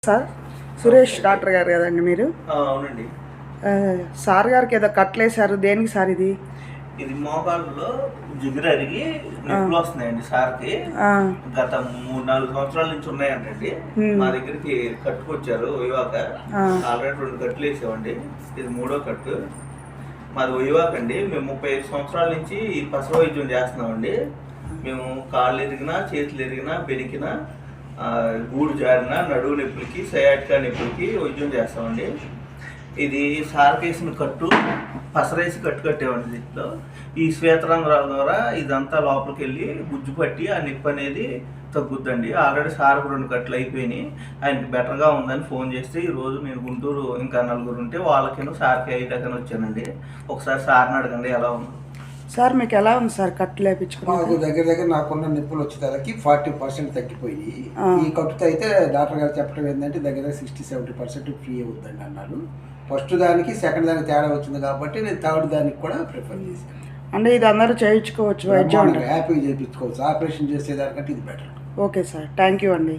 Sir Suresh doctor గారు కదండి మీరు? అవునండి. సార్ గారికి ఏదో కట్లేశారు, దేనికి సార్ ఇది? ఇది మోకాళ్ళలో జిగురు అరిగి నొప్పులు వస్తున్నాయండి సార్కి. గత 3-4 సంవత్సరాల నుంచి ఉన్నాయండి. మా దగ్గరికి కట్టుకొచ్చారు వైవాక. ఆల్రెడీ 2 కట్లు వేసామండి, ఇది 3వ కట్టు. మాది వైవాక అండి. మేము 35 సంవత్సరాల నుంచి ఈ పసర వైద్యం చేస్తున్నామండి. మేము కాళ్ళు ఎరిగినా, చేతులు ఎరిగినా, బెనికినా, గూడు జారిన, నడువు నొప్పులకి, సయాటికా నొప్పులకి వైద్యం చేస్తామండి. ఇది సార్కేసిన కట్టు, పసరేసి కట్టు కట్టేవండి. దీంట్లో ఈ శ్వేతరంధ్రాల ద్వారా ఇదంతా లోపలికి వెళ్ళి గుజ్జు పట్టి ఆ నొప్పి అనేది తగ్గుద్దండి. ఆల్రెడీ సార్కు 2 కట్లు అయిపోయినాయి. ఆయనకి బెటర్గా ఉందని ఫోన్ చేస్తే ఈరోజు నేను గుంటూరు ఇంకా 4 ఉంటే వాళ్ళకేనో సార్కి అయ్యేదాకని వచ్చానండి. ఒకసారి సార్ని అడగండి ఎలా ఉంది సార్. మీకు ఎలా ఉంది సార్ కట్టు లేపించుకున్నాను? మాకు దగ్గర నాకున్న నొప్పులు వచ్చేదానికి 40% తగ్గిపోయి, ఈ కట్టుతో అయితే డాక్టర్ గారు చెప్పడం ఏంటంటే దగ్గర 60-70% ఫ్రీ అవుతుందండి అన్నారు. ఫస్ట్ దానికి సెకండ్ దానికి తేడా వచ్చింది కాబట్టి నేను థర్డ్ దానికి కూడా ప్రిఫర్ చేశాను. అంటే ఇది అందరూ చేయించుకోవచ్చు, వైద్యం హ్యాపీగా చేయించుకోవచ్చు. ఆపరేషన్ చేసేదానికంటే ఇది better. Okay sir, thank you అండి.